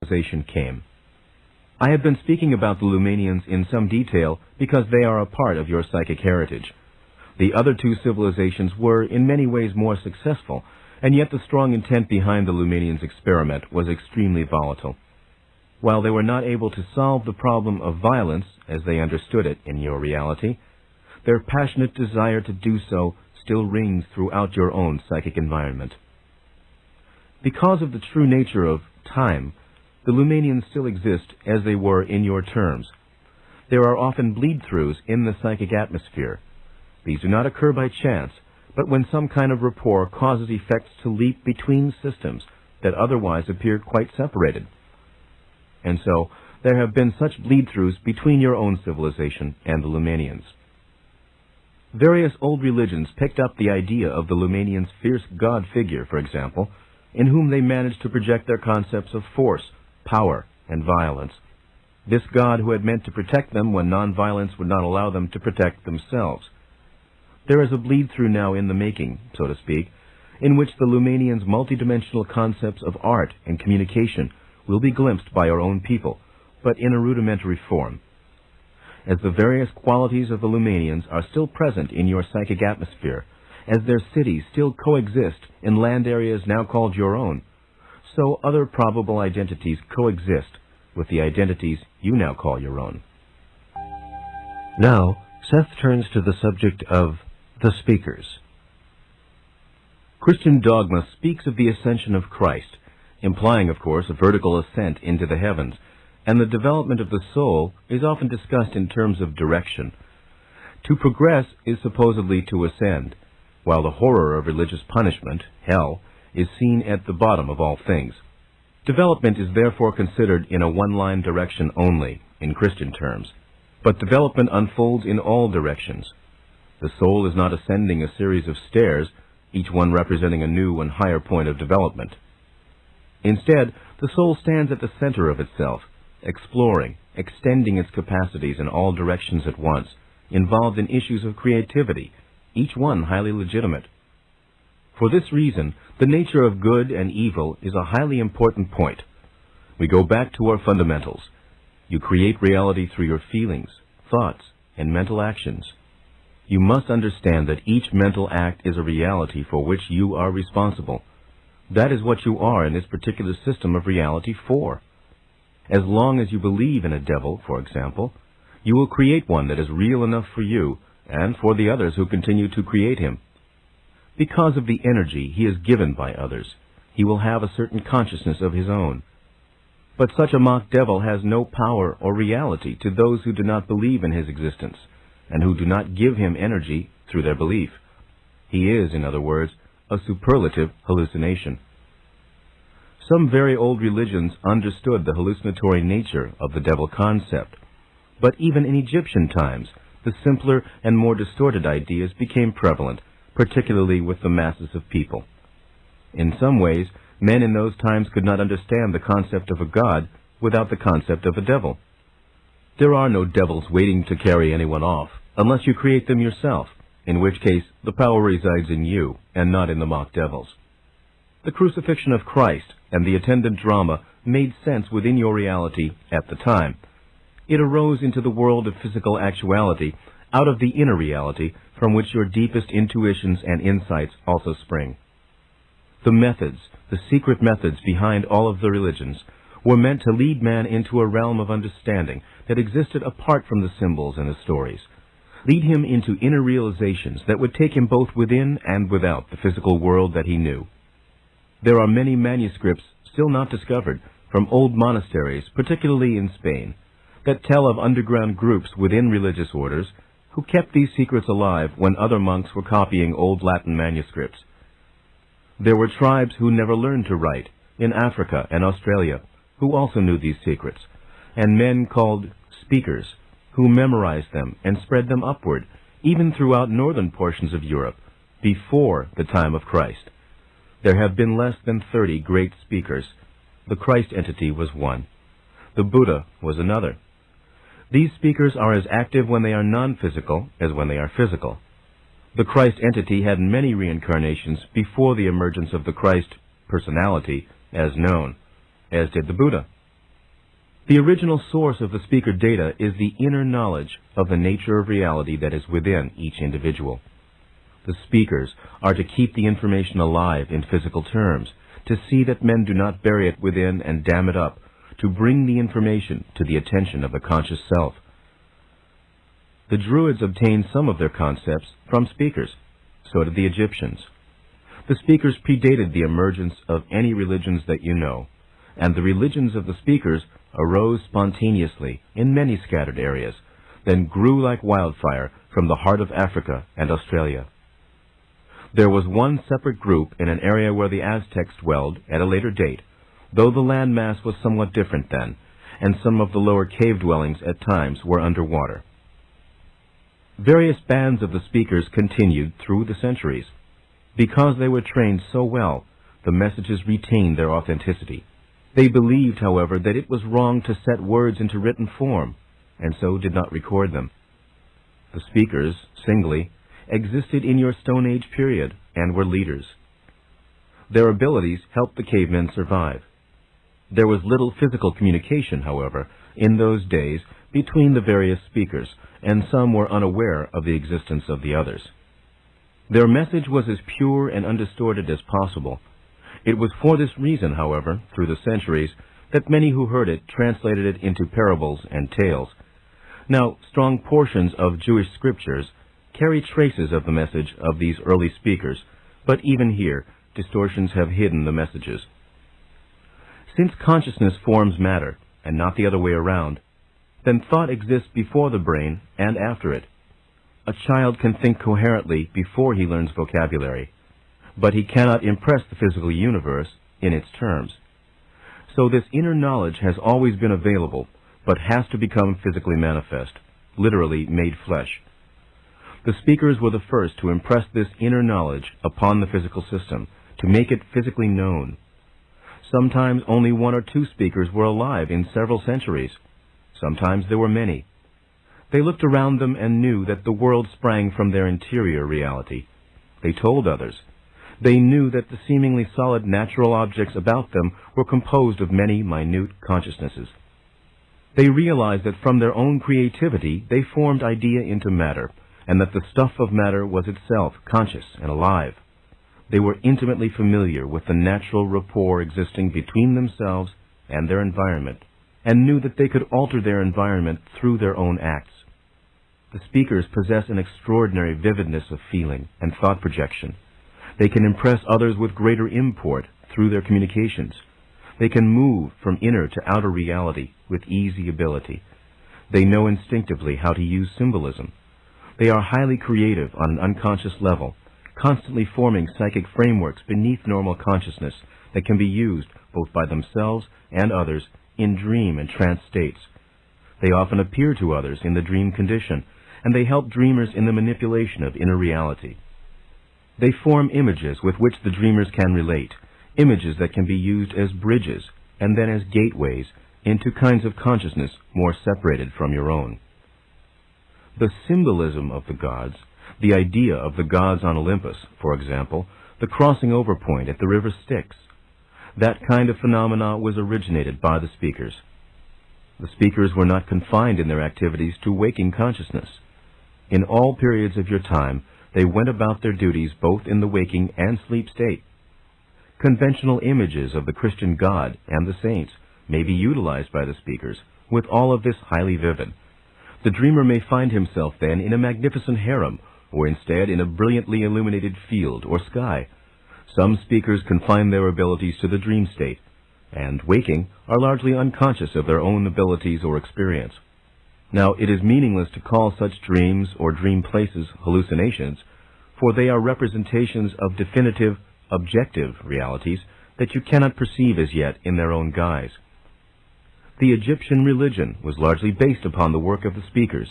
civilization came. I have been speaking about the Lumanians in some detail because they are a part of your psychic heritage. The other two civilizations were, in many ways, more successful, and yet the strong intent behind the Lumanians' experiment was extremely volatile. While they were not able to solve the problem of violence, as they understood it in your reality, their passionate desire to do so still rings throughout your own psychic environment. Because of the true nature of time, the Lumanians still exist as they were in your terms. There are often bleed-throughs in the psychic atmosphere. These do not occur by chance, but when some kind of rapport causes effects to leap between systems that otherwise appear quite separated. And so, there have been such bleed-throughs between your own civilization and the Lumanians. Various old religions picked up the idea of the Lumanians' fierce god figure, for example, in whom they managed to project their concepts of force, power, and violence. This god who had meant to protect them when non-violence would not allow them to protect themselves. There is a bleed-through now in the making, so to speak, in which the Lumanians' multidimensional concepts of art and communication will be glimpsed by our own people, but in a rudimentary form. As the various qualities of the Lumanians are still present in your psychic atmosphere, as their cities still coexist in land areas now called your own, so other probable identities coexist with the identities you now call your own. Now, Seth turns to the subject of the speakers. Christian dogma speaks of the ascension of Christ, implying, of course, a vertical ascent into the heavens, and the development of the soul is often discussed in terms of direction. To progress is supposedly to ascend, while the horror of religious punishment, hell, is seen at the bottom of all things. Development is therefore considered in a one-line direction only, in Christian terms, but development unfolds in all directions. The soul is not ascending a series of stairs, each one representing a new and higher point of development. Instead, the soul stands at the center of itself, exploring, extending its capacities in all directions at once, involved in issues of creativity, each one highly legitimate. For this reason, the nature of good and evil is a highly important point. We go back to our fundamentals. You create reality through your feelings, thoughts, and mental actions. You must understand that each mental act is a reality for which you are responsible. That is what you are in this particular system of reality for. As long as you believe in a devil, for example, you will create one that is real enough for you and for the others who continue to create him. Because of the energy he is given by others, he will have a certain consciousness of his own. But such a mock devil has no power or reality to those who do not believe in his existence, and who do not give him energy through their belief. He is, in other words, a superlative hallucination. Some very old religions understood the hallucinatory nature of the devil concept, but even in Egyptian times, the simpler and more distorted ideas became prevalent, particularly with the masses of people. In some ways, men in those times could not understand the concept of a god without the concept of a devil. There are no devils waiting to carry anyone off, unless you create them yourself, in which case the power resides in you and not in the mock devils. The crucifixion of Christ and the attendant drama made sense within your reality at the time. It arose into the world of physical actuality out of the inner reality from which your deepest intuitions and insights also spring. The methods, the secret methods behind all of the religions, were meant to lead man into a realm of understanding that existed apart from the symbols and the stories, lead him into inner realizations that would take him both within and without the physical world that he knew. There are many manuscripts still not discovered from old monasteries, particularly in Spain, that tell of underground groups within religious orders who kept these secrets alive when other monks were copying old Latin manuscripts. There were tribes who never learned to write, in Africa and Australia, who also knew these secrets, and men called speakers, who memorized them and spread them upward, even throughout northern portions of Europe, before the time of Christ. There have been less than 30 great speakers. The Christ entity was one. The Buddha was another. These speakers are as active when they are non-physical as when they are physical. The Christ entity had many reincarnations before the emergence of the Christ personality as known, as did the Buddha. The original source of the speaker data is the inner knowledge of the nature of reality that is within each individual. The speakers are to keep the information alive in physical terms, to see that men do not bury it within and dam it up, to bring the information to the attention of the conscious self. The Druids obtained some of their concepts from speakers. So did the Egyptians. The speakers predated the emergence of any religions that you know, and the religions of the speakers arose spontaneously in many scattered areas, then grew like wildfire from the heart of Africa and Australia. There was one separate group in an area where the Aztecs dwelled at a later date, though the land mass was somewhat different then, and some of the lower cave dwellings at times were underwater. Various bands of the speakers continued through the centuries. Because they were trained so well, the messages retained their authenticity. They believed, however, that it was wrong to set words into written form, and so did not record them. The speakers, singly, existed in your Stone Age period and were leaders. Their abilities helped the cavemen survive. There was little physical communication, however, in those days between the various speakers, and some were unaware of the existence of the others. Their message was as pure and undistorted as possible. It was for this reason, however, through the centuries, that many who heard it translated it into parables and tales. Now, strong portions of Jewish scriptures carry traces of the message of these early speakers, but even here, distortions have hidden the messages. Since consciousness forms matter, and not the other way around, then thought exists before the brain and after it. A child can think coherently before he learns vocabulary, but he cannot impress the physical universe in its terms. So this inner knowledge has always been available, but has to become physically manifest, literally made flesh. The speakers were the first to impress this inner knowledge upon the physical system, to make it physically known. Sometimes only one or two speakers were alive in several centuries. Sometimes there were many. They looked around them and knew that the world sprang from their interior reality. They told others. They knew that the seemingly solid natural objects about them were composed of many minute consciousnesses. They realized that from their own creativity they formed idea into matter, and that the stuff of matter was itself conscious and alive. They were intimately familiar with the natural rapport existing between themselves and their environment, and knew that they could alter their environment through their own acts. The speakers possess an extraordinary vividness of feeling and thought projection. They can impress others with greater import through their communications. They can move from inner to outer reality with easy ability. They know instinctively how to use symbolism. They are highly creative on an unconscious level, constantly forming psychic frameworks beneath normal consciousness that can be used both by themselves and others in dream and trance states. They often appear to others in the dream condition, and they help dreamers in the manipulation of inner reality. They form images with which the dreamers can relate, images that can be used as bridges and then as gateways into kinds of consciousness more separated from your own. The symbolism of the gods, the idea of the gods on Olympus, for example, the crossing over point at the river Styx, that kind of phenomena was originated by the speakers. The speakers were not confined in their activities to waking consciousness. In all periods of your time, they went about their duties both in the waking and sleep state. Conventional images of the Christian God and the saints may be utilized by the speakers, with all of this highly vivid. The dreamer may find himself then in a magnificent harem, or instead in a brilliantly illuminated field or sky. Some speakers confine their abilities to the dream state, and, waking, are largely unconscious of their own abilities or experience. Now, it is meaningless to call such dreams or dream places hallucinations, for they are representations of definitive, objective realities that you cannot perceive as yet in their own guise. The Egyptian religion was largely based upon the work of the speakers,